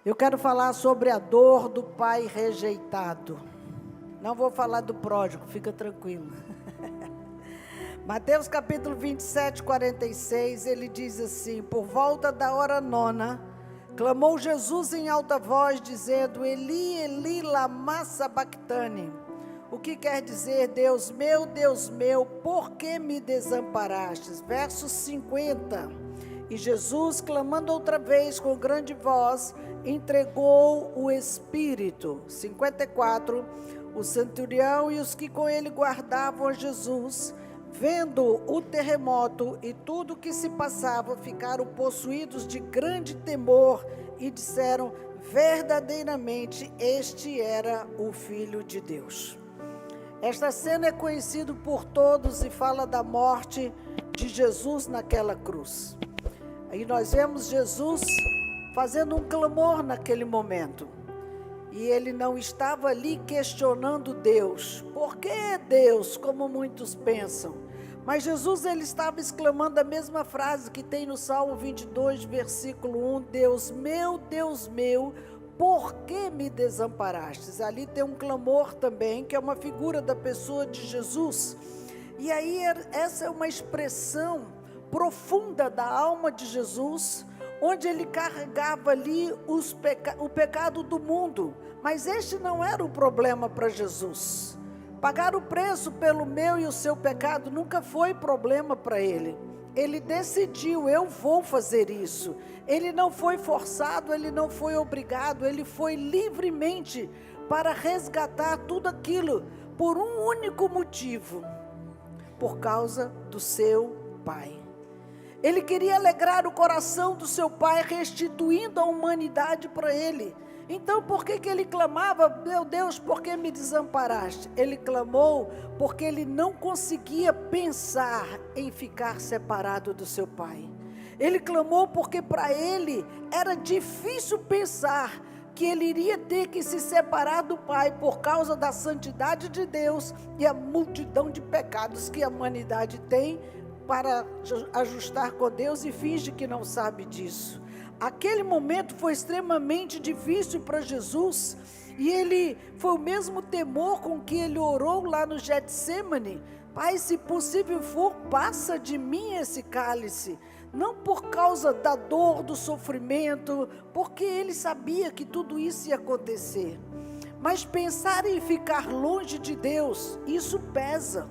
Eu quero falar sobre a dor do pai rejeitado. Não vou falar do pródigo, fica tranquilo. Mateus capítulo 27, 46, ele diz assim: por volta da hora nona, clamou Jesus em alta voz, dizendo: Eli, Eli, lama sabactani. O que quer dizer: Deus meu, por que me desamparastes? Verso 50. E Jesus, clamando outra vez com grande voz, entregou o Espírito. 54. O centurião e os que com ele guardavam a Jesus, vendo o terremoto e tudo o que se passava, ficaram possuídos de grande temor e disseram: verdadeiramente este era o Filho de Deus. Esta cena é conhecida por todos e fala da morte de Jesus naquela cruz. Aí nós vemos Jesus fazendo um clamor naquele momento. E ele não estava ali questionando Deus. Por que Deus, como muitos pensam? Mas Jesus, ele estava exclamando a mesma frase que tem no Salmo 22, versículo 1. Deus meu, por que me desamparastes? Ali tem um clamor também, que é uma figura da pessoa de Jesus. E aí essa é uma expressão profunda da alma de Jesus, onde ele carregava ali o pecado do mundo. Mas este não era o problema para Jesus. Pagar o preço pelo meu e o seu pecado nunca foi problema para ele. Ele decidiu: eu vou fazer isso. Ele não foi forçado, ele não foi obrigado, ele foi livremente para resgatar tudo aquilo por um único motivo: por causa do seu Pai. Ele queria alegrar o coração do seu Pai, restituindo a humanidade para ele. Então, por que ele clamava: meu Deus, por que me desamparaste? Ele clamou porque ele não conseguia pensar em ficar separado do seu Pai. Ele clamou porque para ele era difícil pensar que ele iria ter que se separar do Pai por causa da santidade de Deus e a multidão de pecados que a humanidade tem para ajustar com Deus e finge que não sabe disso. Aquele momento foi extremamente difícil para Jesus, e foi o mesmo temor com que ele orou lá no Getsêmani: Pai, se possível for, passa de mim esse cálice. Não por causa da dor, do sofrimento, porque ele sabia que tudo isso ia acontecer, mas pensar em ficar longe de Deus, isso pesa.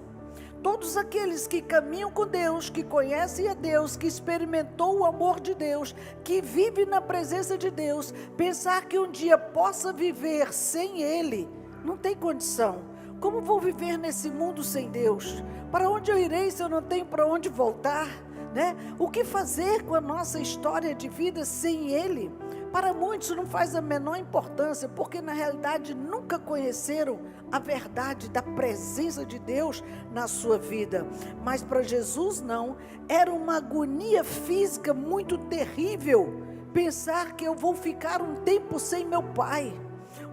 Todos aqueles que caminham com Deus, que conhecem a Deus, que experimentou o amor de Deus, que vive na presença de Deus, pensar que um dia possa viver sem Ele, não tem condição. Como vou viver nesse mundo sem Deus? Para onde eu irei se eu não tenho para onde voltar? Né? O que fazer com a nossa história de vida sem Ele? Para muitos não faz a menor importância, porque na realidade nunca conheceram a verdade da presença de Deus na sua vida. Mas para Jesus não, era uma agonia física muito terrível pensar que eu vou ficar um tempo sem meu Pai,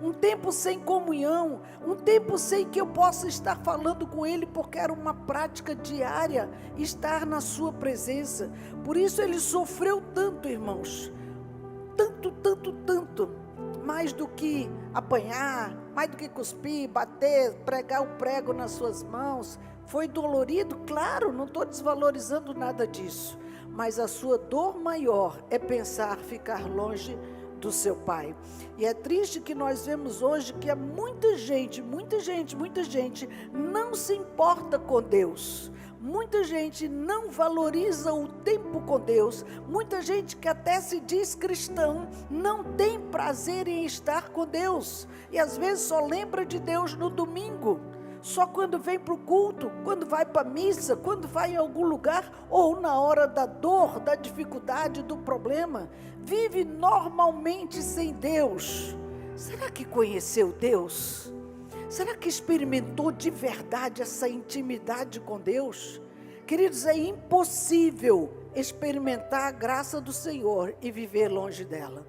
um tempo sem comunhão, um tempo sem que eu possa estar falando com Ele, porque era uma prática diária estar na sua presença. Por isso ele sofreu tanto, irmãos. Tanto, mais do que apanhar, mais do que cuspir, bater, pregar o prego nas suas mãos. Foi dolorido, claro, não estou desvalorizando nada disso, mas a sua dor maior é pensar ficar longe do seu Pai. E é triste que nós vemos hoje que há muita gente não se importa com Deus. Muita gente não valoriza o tempo com Deus. Muita gente que até se diz cristão não tem prazer em estar com Deus. E às vezes só lembra de Deus no domingo. Só quando vem para o culto, quando vai para a missa, quando vai em algum lugar, ou na hora da dor, da dificuldade, do problema. Vive normalmente sem Deus. Será que conheceu Deus? Será que experimentou de verdade essa intimidade com Deus? Queridos, é impossível experimentar a graça do Senhor e viver longe dela.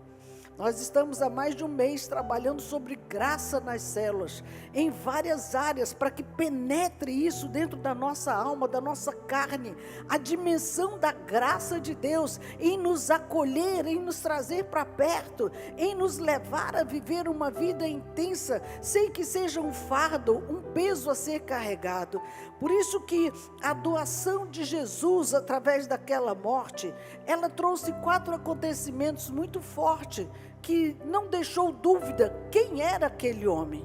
Nós estamos há mais de um mês trabalhando sobre graça nas células, em várias áreas, para que penetre isso dentro da nossa alma, da nossa carne, a dimensão da graça de Deus, em nos acolher, em nos trazer para perto, em nos levar a viver uma vida intensa, sem que seja um fardo, um peso a ser carregado. Por isso que a doação de Jesus, através daquela morte, ela trouxe 4 acontecimentos muito fortes, que não deixou dúvida quem era aquele homem.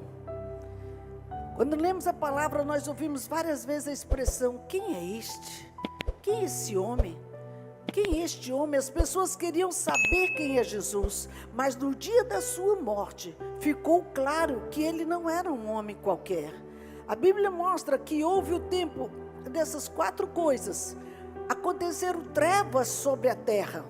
Quando lemos a palavra, nós ouvimos várias vezes a expressão: quem é este? Quem é esse homem? Quem é este homem? As pessoas queriam saber quem é Jesus, mas no dia da sua morte, ficou claro que ele não era um homem qualquer. A Bíblia mostra que houve o tempo dessas 4 coisas, aconteceram trevas sobre a terra,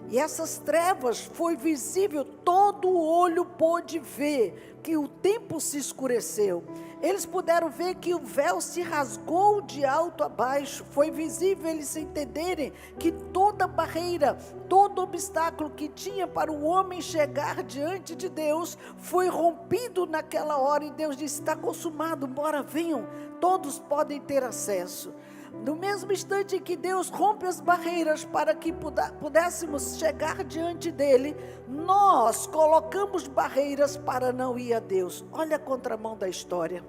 e essas trevas foi visível, todo o olho pôde ver que o tempo se escureceu. Eles puderam ver que o véu se rasgou de alto a baixo. Foi visível eles entenderem que toda barreira, todo obstáculo que tinha para o homem chegar diante de Deus, foi rompido naquela hora. E Deus disse: está consumado, bora, venham, todos podem ter acesso. No mesmo instante em que Deus rompe as barreiras para que pudéssemos chegar diante dele, nós colocamos barreiras para não ir a Deus. Olha a contramão da história.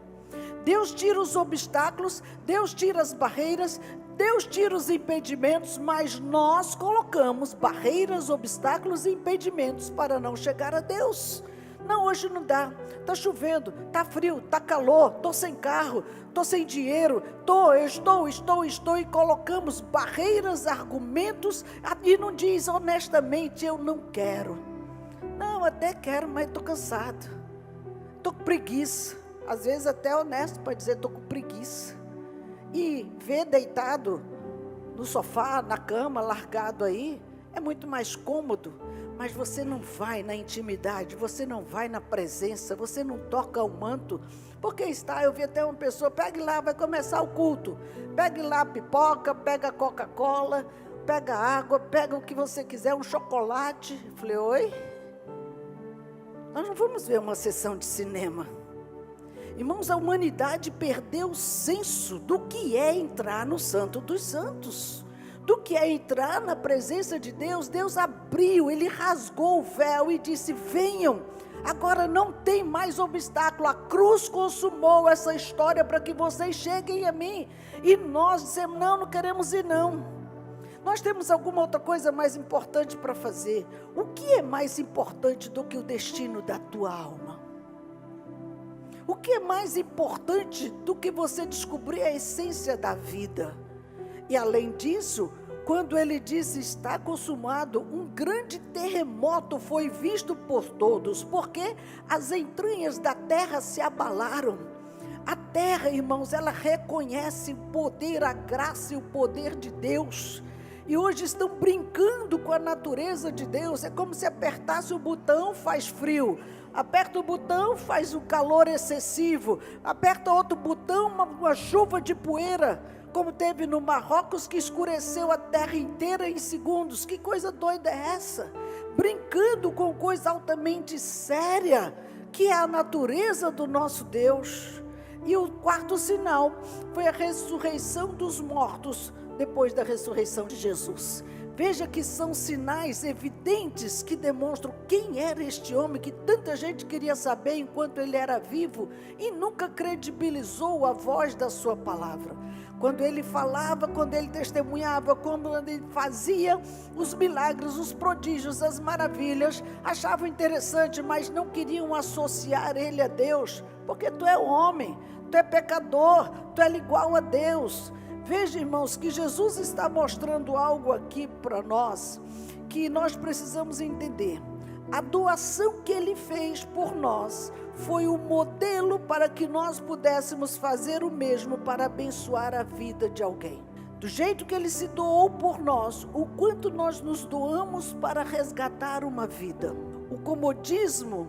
Deus tira os obstáculos, Deus tira as barreiras, Deus tira os impedimentos, mas nós colocamos barreiras, obstáculos e impedimentos para não chegar a Deus. Não, hoje não dá, está chovendo, está frio, está calor, estou sem carro, estou sem dinheiro, estou, e colocamos barreiras, argumentos, e não diz honestamente: eu não quero. Não, até quero, mas estou cansado, estou com preguiça. Às vezes até honesto para dizer: estou com preguiça. E ver deitado no sofá, na cama, largado aí, é muito mais cômodo. Mas você não vai na intimidade, você não vai na presença, você não toca o manto. Porque eu vi até uma pessoa: pegue lá, vai começar o culto, pegue lá a pipoca, pega a Coca-Cola, pega água, pega o que você quiser, um chocolate. Eu falei: oi? Nós não vamos ver uma sessão de cinema. Irmãos, a humanidade perdeu o senso do que é entrar no Santo dos Santos, do que é entrar na presença de Deus. Deus abriu, Ele rasgou o véu e disse: venham, agora não tem mais obstáculo, a cruz consumou essa história para que vocês cheguem a mim. E nós dissemos: não queremos ir não, nós temos alguma outra coisa mais importante para fazer. O que é mais importante do que o destino da tua alma? O que é mais importante do que você descobrir a essência da vida? E além disso, quando ele disse: está consumado, um grande terremoto foi visto por todos, porque as entranhas da terra se abalaram. A terra, irmãos, ela reconhece o poder, a graça e o poder de Deus. E hoje estão brincando com a natureza de Deus. É como se apertasse o botão, faz frio. Aperta o botão, faz um calor excessivo. Aperta outro botão, uma chuva de poeira, como teve no Marrocos, que escureceu a terra inteira em segundos. Que coisa doida é essa? Brincando com coisa altamente séria, que é a natureza do nosso Deus. E o 4º sinal foi a ressurreição dos mortos, depois da ressurreição de Jesus. Veja que são sinais evidentes que demonstram quem era este homem, que tanta gente queria saber enquanto ele era vivo e nunca credibilizou a voz da sua palavra. Quando ele falava, quando ele testemunhava, quando ele fazia os milagres, os prodígios, as maravilhas, achavam interessante, mas não queriam associar ele a Deus, porque tu é homem, tu é pecador, tu é igual a Deus. Veja, irmãos, que Jesus está mostrando algo aqui para nós, que nós precisamos entender. A doação que Ele fez por nós foi o modelo para que nós pudéssemos fazer o mesmo para abençoar a vida de alguém. Do jeito que Ele se doou por nós, o quanto nós nos doamos para resgatar uma vida. O comodismo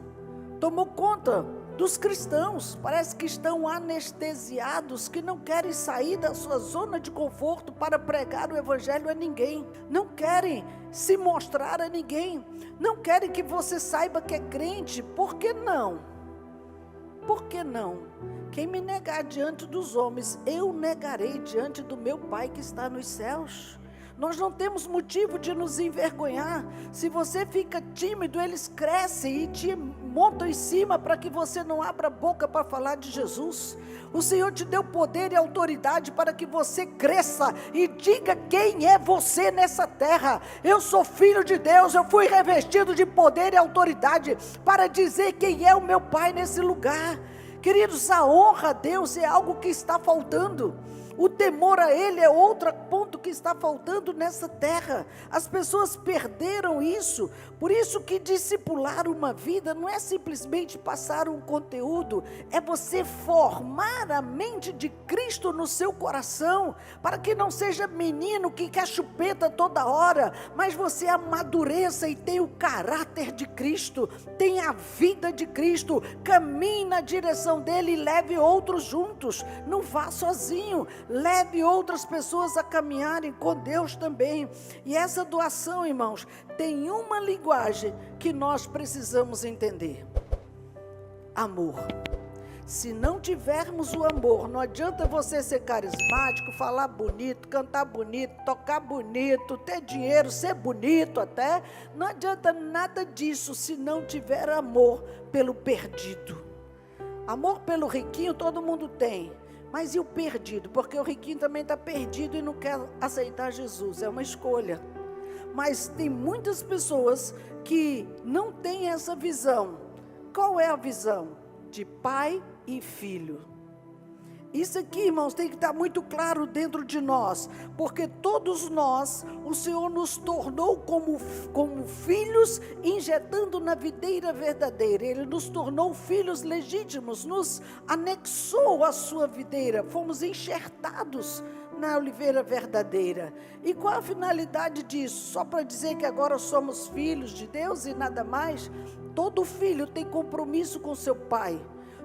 tomou conta dos cristãos. Parece que estão anestesiados, que não querem sair da sua zona de conforto para pregar o evangelho a ninguém. Não querem se mostrar a ninguém. Não querem que você saiba que é crente. Por que não? Por que não? Quem me negar diante dos homens, eu negarei diante do meu Pai que está nos céus. Nós não temos motivo de nos envergonhar. Se você fica tímido, eles crescem e te montam em cima para que você não abra a boca para falar de Jesus. O Senhor te deu poder e autoridade para que você cresça e diga quem é você nessa terra. Eu sou filho de Deus, eu fui revestido de poder e autoridade para dizer quem é o meu Pai nesse lugar. Queridos, a honra a Deus é algo que está faltando. O temor a Ele é outro ponto que está faltando nessa terra. As pessoas perderam isso. Por isso que discipular uma vida não é simplesmente passar um conteúdo, é você formar a mente de Cristo no seu coração, para que não seja menino que quer chupeta toda hora, mas você amadureça e tenha o caráter de Cristo, tenha a vida de Cristo, caminhe na direção dele e leve outros juntos. Não vá sozinho. Leve outras pessoas a caminharem com Deus também. E essa doação, irmãos, tem uma linguagem que nós precisamos entender: amor. Se não tivermos o amor, não adianta você ser carismático, falar bonito, cantar bonito, tocar bonito, ter dinheiro, ser bonito até. Não adianta nada disso se não tiver amor pelo perdido. Amor pelo riquinho todo mundo tem. Mas e o perdido? Porque o riquinho também está perdido e não quer aceitar Jesus. É uma escolha. Mas tem muitas pessoas que não têm essa visão. Qual é a visão? De pai e filho. Isso aqui, irmãos, tem que estar muito claro dentro de nós, porque todos nós, o Senhor nos tornou como filhos, injetando na videira verdadeira. Ele nos tornou filhos legítimos, nos anexou à sua videira, fomos enxertados na oliveira verdadeira. E qual a finalidade disso? Só para dizer que agora somos filhos de Deus e nada mais? Todo filho tem compromisso com seu pai.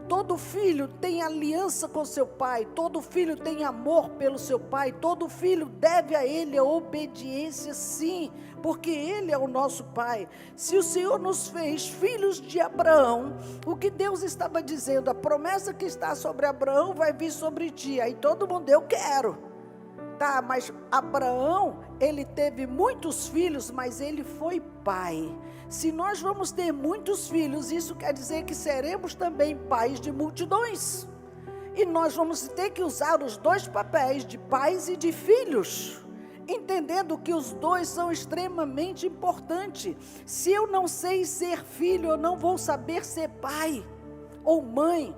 Todo filho tem aliança com seu pai, todo filho tem amor pelo seu pai, todo filho deve a ele a obediência, sim, porque ele é o nosso pai. Se o Senhor nos fez filhos de Abraão, o que Deus estava dizendo, a promessa que está sobre Abraão vai vir sobre ti. Aí todo mundo, eu quero. Tá, mas Abraão, ele teve muitos filhos, mas ele foi pai. Se nós vamos ter muitos filhos, isso quer dizer que seremos também pais de multidões. E nós vamos ter que usar os dois papéis, de pais e de filhos, entendendo que os dois são extremamente importantes. Se eu não sei ser filho, eu não vou saber ser pai ou mãe.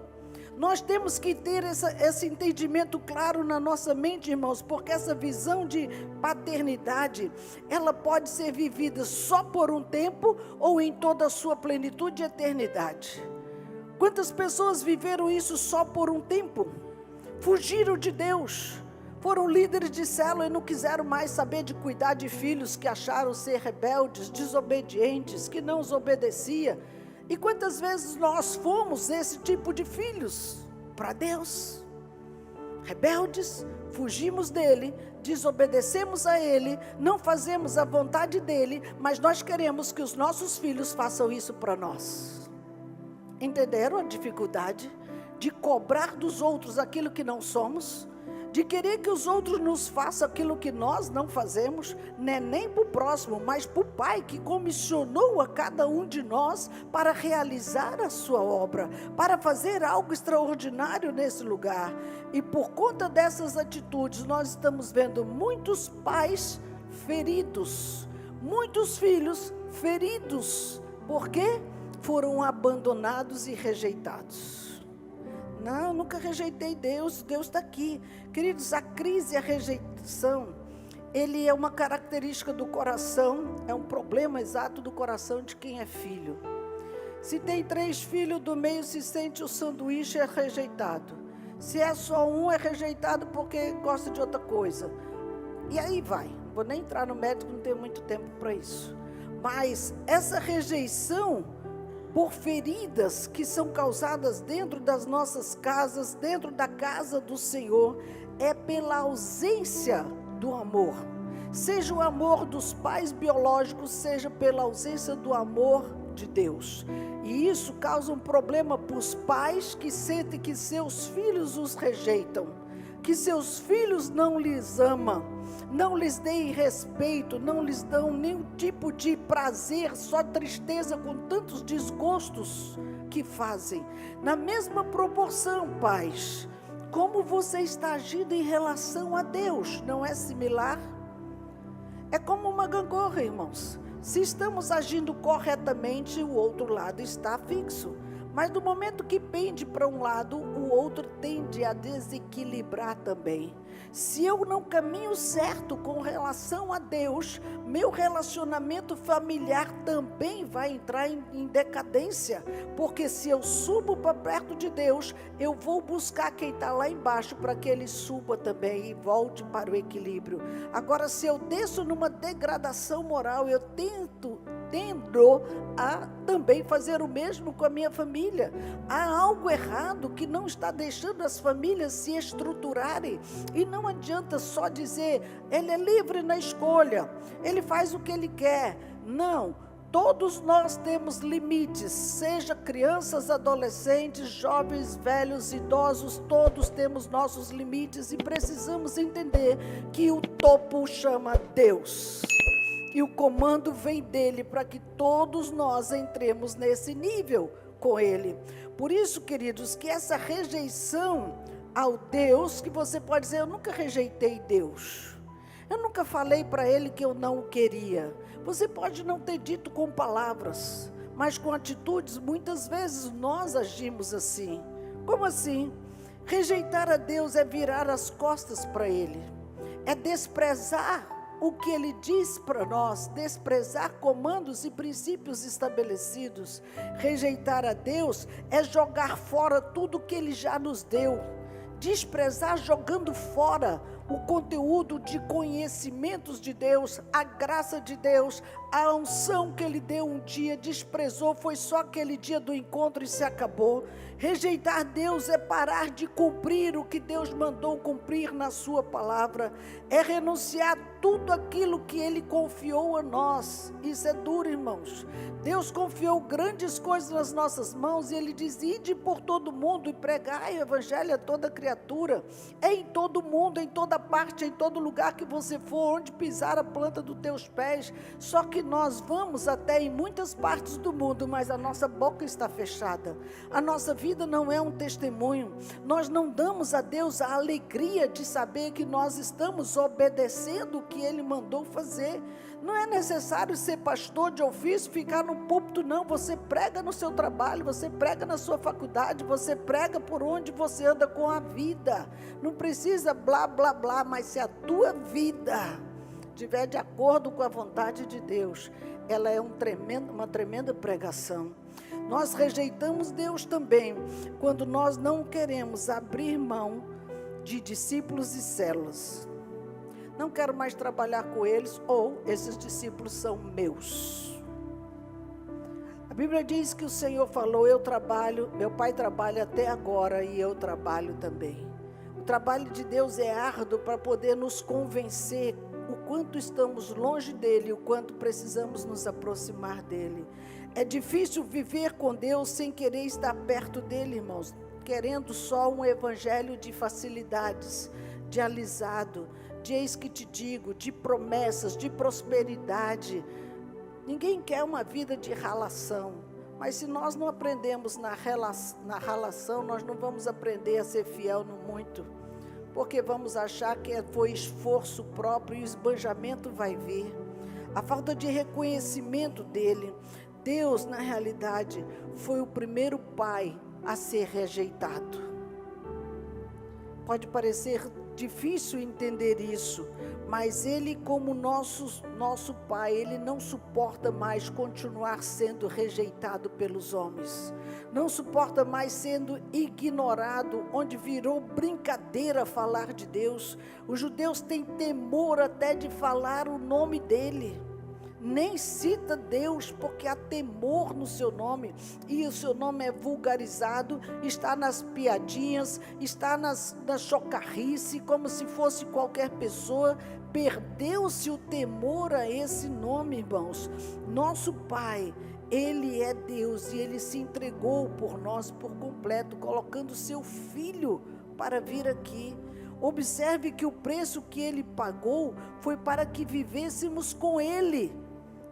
Nós temos que ter esse entendimento claro na nossa mente, irmãos, porque essa visão de paternidade, ela pode ser vivida só por um tempo ou em toda a sua plenitude e eternidade. Quantas pessoas viveram isso só por um tempo? Fugiram de Deus, foram líderes de célula e não quiseram mais saber de cuidar de filhos que acharam ser rebeldes, desobedientes, que não os obedecia. E quantas vezes nós fomos esse tipo de filhos para Deus? Rebeldes, fugimos dele, desobedecemos a ele, não fazemos a vontade dele, mas nós queremos que os nossos filhos façam isso para nós. Entenderam a dificuldade de cobrar dos outros aquilo que não somos? De querer que os outros nos façam aquilo que nós não fazemos, né? Nem para o próximo, mas para o Pai que comissionou a cada um de nós para realizar a sua obra, para fazer algo extraordinário nesse lugar. E por conta dessas atitudes, nós estamos vendo muitos pais feridos, muitos filhos feridos, porque foram abandonados e rejeitados. Não, eu nunca rejeitei Deus, Deus está aqui. Queridos, a crise e a rejeição, ele é uma característica do coração, é um problema exato do coração de quem é filho. Se tem 3 filhos, do meio se sente o sanduíche, é rejeitado. Se é só um, é rejeitado porque gosta de outra coisa. E aí vai, não vou nem entrar no mérito, não tenho muito tempo para isso. Mas essa rejeição por feridas que são causadas dentro das nossas casas, dentro da casa do Senhor, é pela ausência do amor. Seja o amor dos pais biológicos, seja pela ausência do amor de Deus. E isso causa um problema para os pais que sentem que seus filhos os rejeitam, que seus filhos não lhes amam, não lhes deem respeito, não lhes dão nenhum tipo de prazer, só tristeza com tantos desgostos que fazem. Na mesma proporção, pais, como você está agindo em relação a Deus, não é similar? É como uma gangorra, irmãos. Se estamos agindo corretamente, o outro lado está fixo. Mas no momento que pende para um lado, o outro tende a desequilibrar também. Se eu não caminho certo com relação a Deus, meu relacionamento familiar também vai entrar em decadência. Porque se eu subo para perto de Deus, eu vou buscar quem está lá embaixo para que ele suba também e volte para o equilíbrio. Agora, se eu desço numa degradação moral, eu tendo a também fazer o mesmo com a minha família. Há algo errado que não está deixando as famílias se estruturarem. E não adianta só dizer, ele é livre na escolha, ele faz o que ele quer. Não, todos nós temos limites, seja crianças, adolescentes, jovens, velhos, idosos, todos temos nossos limites e precisamos entender que o topo chama Deus. E o comando vem dele para que todos nós entremos nesse nível com ele. Por isso, queridos, que essa rejeição ao Deus, que você pode dizer, eu nunca rejeitei Deus. Eu nunca falei para ele que eu não o queria. Você pode não ter dito com palavras, mas com atitudes, muitas vezes nós agimos assim. Como assim? Rejeitar a Deus é virar as costas para ele. É desprezar o que ele diz para nós, desprezar comandos e princípios estabelecidos. Rejeitar a Deus é jogar fora tudo que ele já nos deu. Desprezar jogando fora o conteúdo de conhecimentos de Deus, a graça de Deus, a unção que ele deu um dia, desprezou, foi só aquele dia do encontro e se acabou. Rejeitar Deus é parar de cumprir o que Deus mandou cumprir na sua palavra, é renunciar tudo aquilo que ele confiou a nós. Isso é duro, irmãos. Deus confiou grandes coisas nas nossas mãos e ele diz, ide por todo mundo e pregai o evangelho a toda criatura. É em todo mundo, em toda parte, em todo lugar que você for, onde pisar a planta dos teus pés. Só que nós vamos até em muitas partes do mundo, mas a nossa boca está fechada. A nossa vida não é um testemunho. Nós não damos a Deus a alegria de saber que nós estamos obedecendo o que ele mandou fazer. Não é necessário ser pastor de ofício, ficar no púlpito, não. Você prega no seu trabalho, você prega na sua faculdade, você prega por onde você anda com a vida. Não precisa blá, blá, blá, mas se a tua vida estiver de acordo com a vontade de Deus, ela é uma tremenda pregação. Nós rejeitamos Deus também quando nós não queremos abrir mão de discípulos e células. Não quero mais trabalhar com eles, ou esses discípulos são meus. A Bíblia diz que o Senhor falou, eu trabalho, meu pai trabalha até agora e eu trabalho também. O trabalho de Deus é árduo para poder nos convencer o quanto estamos longe dele, o quanto precisamos nos aproximar dele. É difícil viver com Deus sem querer estar perto dele, irmãos, querendo só um evangelho de facilidades, de alisado, de eis que te digo, de promessas, de prosperidade. Ninguém quer uma vida de ralação, mas se nós não aprendemos na ralação, nós não vamos aprender a ser fiel no muito, porque vamos achar que foi esforço próprio e o esbanjamento vai vir. A falta de reconhecimento dele. Deus, na realidade, foi o primeiro pai a ser rejeitado. Pode parecer difícil entender isso, mas ele, como nosso pai, ele não suporta mais continuar sendo rejeitado pelos homens, não suporta mais sendo ignorado, onde virou brincadeira falar de Deus. Os judeus têm temor até de falar o nome dele. nem cita Deus, porque há temor no seu nome, e o seu nome é vulgarizado, está nas piadinhas, está na chocarrice, como se fosse qualquer pessoa. Perdeu-se o temor a esse nome, irmãos. Nosso Pai, Ele é Deus, e Ele se entregou por nós por completo, colocando seu Filho para vir aqui. Observe que o preço que Ele pagou foi para que vivêssemos com Ele,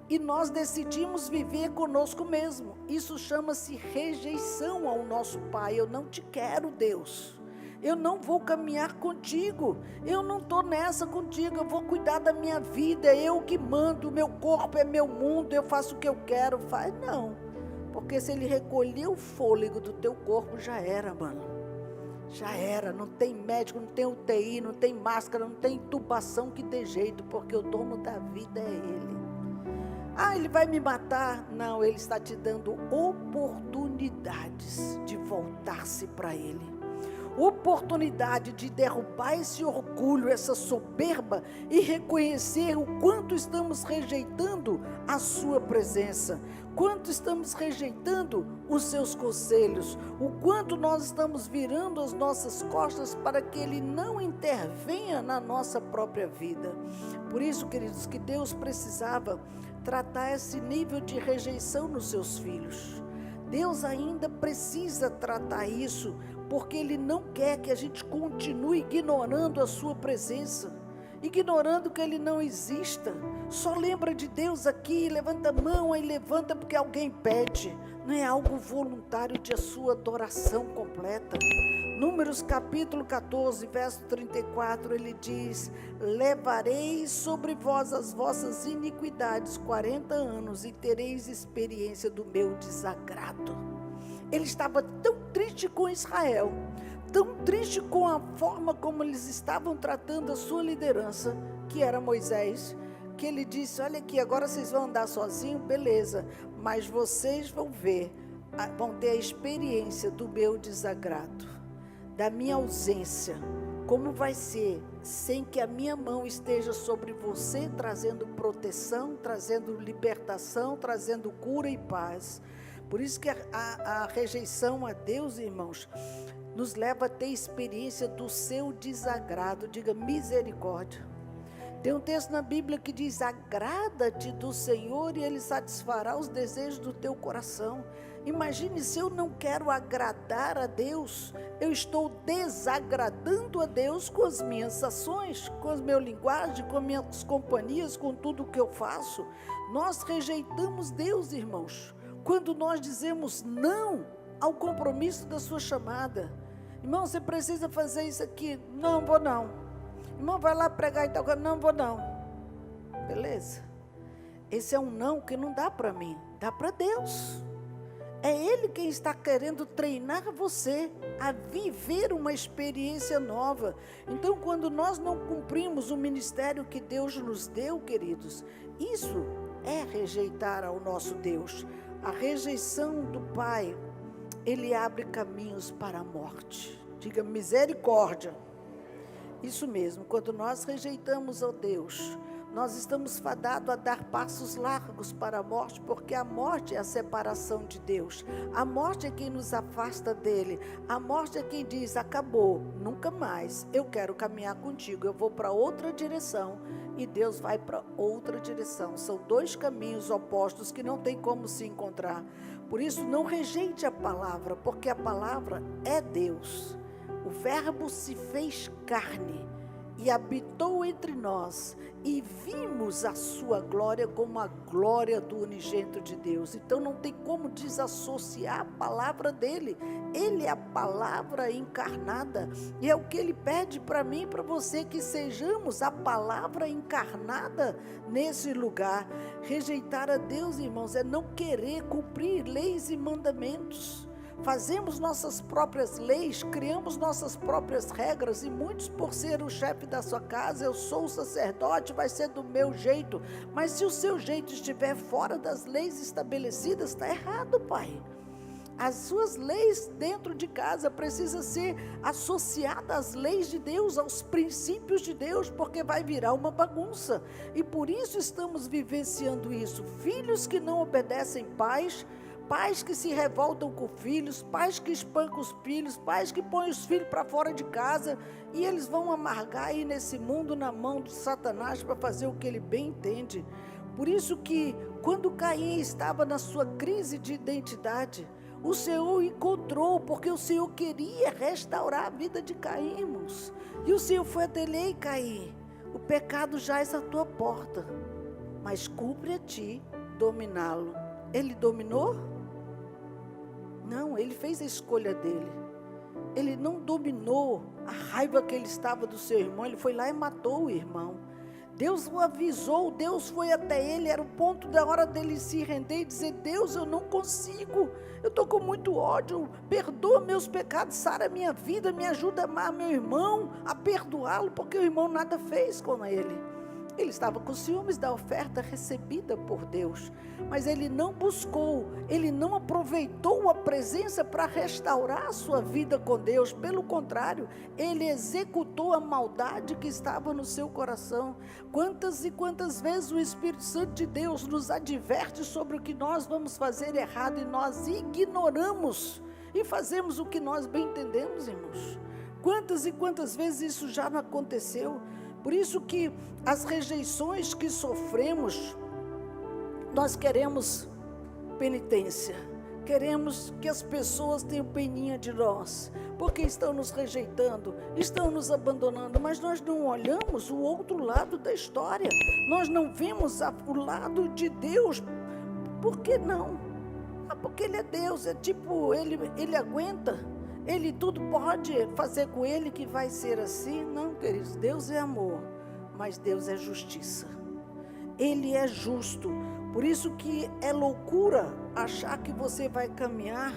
e nós decidimos viver conosco mesmo. Isso chama-se rejeição ao nosso Pai. Eu não te quero, Deus. Eu não vou caminhar contigo. Eu não estou nessa contigo. Eu vou cuidar da minha vida. É eu que mando. Meu corpo é meu mundo. Eu faço o que eu quero. Faz não. Porque se Ele recolher o fôlego do teu corpo, já era, mano. Já era. Não tem médico, não tem UTI, não tem máscara, não tem intubação que dê jeito. Porque o dono da vida é Ele. Ah, Ele vai me matar? Não, Ele está te dando oportunidades de voltar-se para Ele. Oportunidade de derrubar esse orgulho, essa soberba, e reconhecer o quanto estamos rejeitando a sua presença, quanto estamos rejeitando os seus conselhos, o quanto nós estamos virando as nossas costas para que Ele não intervenha na nossa própria vida. Por isso, queridos, que Deus precisava tratar esse nível de rejeição nos seus filhos. Deus ainda precisa tratar isso, porque Ele não quer que a gente continue ignorando a sua presença, ignorando que Ele não exista. Só lembra de Deus aqui, levanta a mão, aí levanta porque alguém pede. Não é algo voluntário de a sua adoração completa. Números capítulo 14, verso 34, ele diz: levarei sobre vós as vossas iniquidades 40 anos e tereis experiência do meu desagrado. Ele estava tão triste com Israel, tão triste com a forma como eles estavam tratando a sua liderança, que era Moisés, que ele disse: olha aqui, agora vocês vão andar sozinhos, beleza, mas vocês vão ver, vão ter a experiência do meu desagrado, da minha ausência. Como vai ser sem que a minha mão esteja sobre você, trazendo proteção, trazendo libertação, trazendo cura e paz. Por isso que a rejeição a Deus, irmãos, nos leva a ter experiência do seu desagrado. Diga misericórdia. Tem um texto na Bíblia que diz: agrada-te do Senhor e Ele satisfará os desejos do teu coração. Imagine, se eu não quero agradar a Deus, eu estou desagradando a Deus com as minhas ações, com a minha linguagem, com as minhas companhias, com tudo o que eu faço. Nós rejeitamos Deus, irmãos, quando nós dizemos não ao compromisso da sua chamada. Irmão, você precisa fazer isso aqui. Não vou não. Irmão, vai lá pregar e tal coisa. Não vou não. Beleza. Esse é um não que não dá para mim, dá para Deus. É Ele quem está querendo treinar você a viver uma experiência nova. Então, quando nós não cumprimos o ministério que Deus nos deu, queridos, isso é rejeitar ao nosso Deus. A rejeição do Pai, Ele abre caminhos para a morte. Diga misericórdia. Isso mesmo, quando nós rejeitamos ao Deus, nós estamos fadados a dar passos largos para a morte, porque a morte é a separação de Deus. A morte é quem nos afasta dele. A morte é quem diz: acabou, nunca mais, eu quero caminhar contigo, eu vou para outra direção. E Deus vai para outra direção. São dois caminhos opostos que não tem como se encontrar. Por isso, não rejeite a palavra, porque a palavra é Deus. O Verbo se fez carne e habitou entre nós, e vimos a sua glória como a glória do unigênito de Deus. Então não tem como desassociar a palavra dele. Ele é a palavra encarnada, e é o que ele pede para mim e para você, que sejamos a palavra encarnada nesse lugar. Rejeitar a Deus, irmãos, é não querer cumprir leis e mandamentos. Fazemos nossas próprias leis, criamos nossas próprias regras, e muitos, por ser o chefe da sua casa, eu sou o sacerdote, vai ser do meu jeito. Mas se o seu jeito estiver fora das leis estabelecidas, está errado, pai. As suas leis dentro de casa precisam ser associadas às leis de Deus, aos princípios de Deus, porque vai virar uma bagunça. E por isso estamos vivenciando isso. Filhos que não obedecem pais, pais que se revoltam com filhos, pais que espancam os filhos, pais que põem os filhos para fora de casa, e eles vão amargar aí nesse mundo na mão de Satanás para fazer o que ele bem entende. Por isso que quando Caim estava na sua crise de identidade, o Senhor encontrou, porque o Senhor queria restaurar a vida de Caim, irmãos. E o Senhor foi até ele: ei, Caim, o pecado jaz à tua porta, mas cumpre a ti dominá-lo. Ele dominou? Não, ele fez a escolha dele. Ele não dominou a raiva que ele estava do seu irmão, ele foi lá e matou o irmão. Deus o avisou, Deus foi até ele, era o ponto da hora dele se render e dizer: Deus, eu não consigo, eu estou com muito ódio, perdoa meus pecados, sara minha vida, me ajuda a amar meu irmão, a perdoá-lo, porque o irmão nada fez com ele. Ele estava com ciúmes da oferta recebida por Deus, mas ele não buscou, ele não aproveitou a presença para restaurar a sua vida com Deus. Pelo contrário, ele executou a maldade que estava no seu coração. Quantas e quantas vezes o Espírito Santo de Deus nos adverte sobre o que nós vamos fazer errado e nós ignoramos e fazemos o que nós bem entendemos, irmãos. Quantas e quantas vezes isso já não aconteceu? Por isso que as rejeições que sofremos, nós queremos penitência, queremos que as pessoas tenham peninha de nós, porque estão nos rejeitando, estão nos abandonando, mas nós não olhamos o outro lado da história, nós não vemos o lado de Deus. Por que não? Porque Ele é Deus, é tipo, Ele aguenta. Ele tudo pode fazer com ele que vai ser assim? Não, queridos, Deus é amor, mas Deus é justiça. Ele é justo, por isso que é loucura achar que você vai caminhar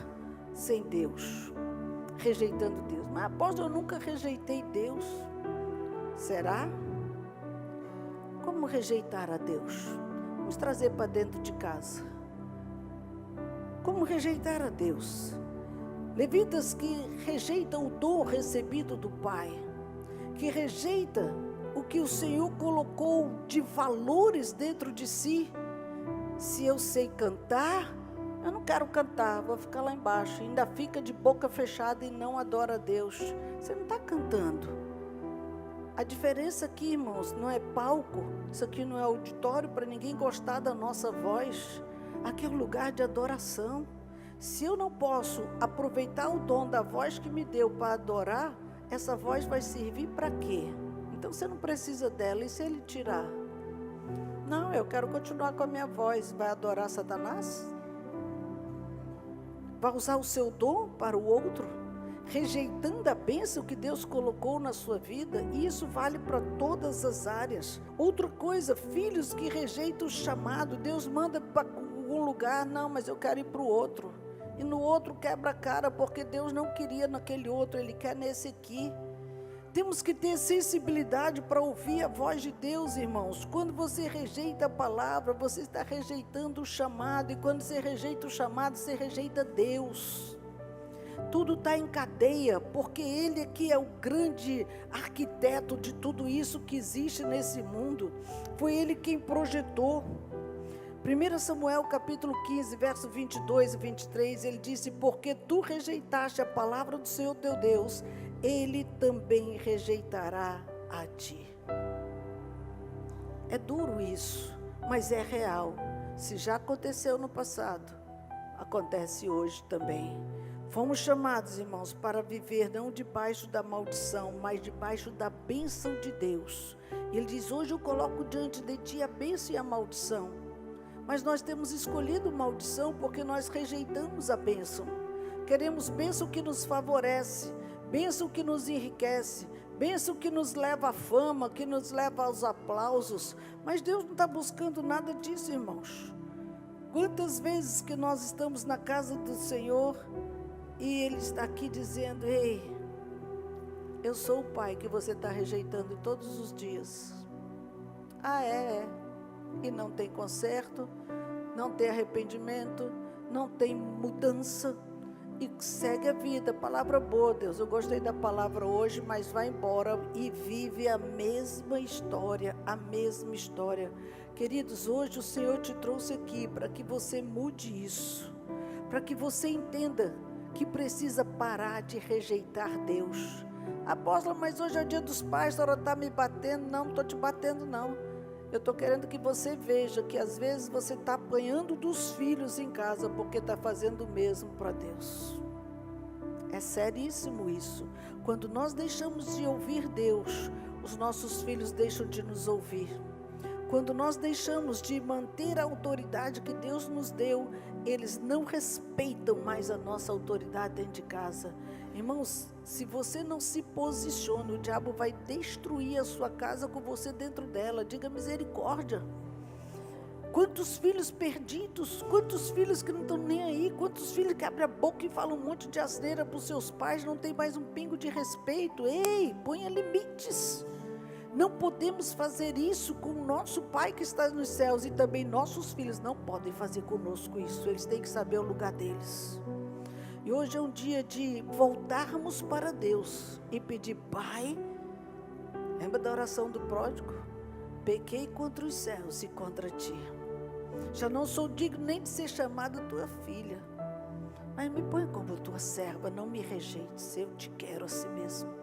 sem Deus, rejeitando Deus. Mas apóstolo, eu nunca rejeitei Deus. Será? Como rejeitar a Deus? Vamos trazer para dentro de casa. Como rejeitar a Deus? Levitas que rejeitam o dom recebido do Pai, que rejeita o que o Senhor colocou de valores dentro de si. Se eu sei cantar, eu não quero cantar, vou ficar lá embaixo, ainda fica de boca fechada e não adora a Deus. Você não está cantando. A diferença aqui, irmãos, não é palco, isso aqui não é auditório para ninguém gostar da nossa voz, aqui é um lugar de adoração. Se eu não posso aproveitar o dom da voz que me deu para adorar, essa voz vai servir para quê? Então você não precisa dela, e se ele tirar? Não, eu quero continuar com a minha voz. Vai adorar Satanás? Vai usar o seu dom para o outro? Rejeitando a bênção que Deus colocou na sua vida? E isso vale para todas as áreas. Outra coisa, filhos que rejeitam o chamado. Deus manda para algum lugar, não, mas eu quero ir para o outro. E no outro quebra a cara, porque Deus não queria naquele outro, Ele quer nesse aqui. Temos que ter sensibilidade para ouvir a voz de Deus, irmãos. Quando você rejeita a palavra, você está rejeitando o chamado. E quando você rejeita o chamado, você rejeita Deus. Tudo está em cadeia, porque Ele aqui é o grande arquiteto de tudo isso que existe nesse mundo. Foi Ele quem projetou. 1 Samuel capítulo 15, verso 22 e 23, ele disse: porque tu rejeitaste a palavra do Senhor teu Deus, Ele também rejeitará a ti. É duro isso, mas é real. Se já aconteceu no passado, acontece hoje também. Fomos chamados, irmãos, para viver não debaixo da maldição, mas debaixo da bênção de Deus. Ele diz: hoje eu coloco diante de ti a bênção e a maldição. Mas nós temos escolhido maldição porque nós rejeitamos a bênção. Queremos bênção que nos favorece, bênção que nos enriquece, bênção que nos leva à fama, que nos leva aos aplausos. Mas Deus não está buscando nada disso, irmãos. Quantas vezes que nós estamos na casa do Senhor e Ele está aqui dizendo: ei, eu sou o Pai que você está rejeitando todos os dias. Ah, é. E não tem conserto, não tem arrependimento, não tem mudança. e segue a vida. Palavra boa, Deus. Eu gostei da palavra hoje, mas vai embora e vive a mesma história, a mesma história. Queridos, hoje o Senhor te trouxe aqui para que você mude isso, para que você entenda que precisa parar de rejeitar Deus. Apóstola, mas hoje é o dia dos pais, a senhora está me batendo. Não estou te batendo, não. Eu estou querendo que você veja que às vezes você está apanhando dos filhos em casa porque está fazendo o mesmo para Deus. É seríssimo isso. Quando nós deixamos de ouvir Deus, os nossos filhos deixam de nos ouvir. Quando nós deixamos de manter a autoridade que Deus nos deu, eles não respeitam mais a nossa autoridade dentro de casa. Irmãos, se você não se posiciona, o diabo vai destruir a sua casa com você dentro dela. Diga misericórdia. Quantos filhos perdidos, quantos filhos que não estão nem aí, quantos filhos que abrem a boca e falam um monte de asneira para os seus pais, não tem mais um pingo de respeito. Ei, ponha limites. Não podemos fazer isso com o nosso Pai que está nos céus, e também nossos filhos não podem fazer conosco isso. Eles têm que saber o lugar deles. E hoje é um dia de voltarmos para Deus e pedir: Pai, lembra da oração do pródigo? Pequei contra os céus e contra ti. Já não sou digno nem de ser chamada tua filha, mas me põe como tua serva, não me rejeites, eu te quero assim mesmo.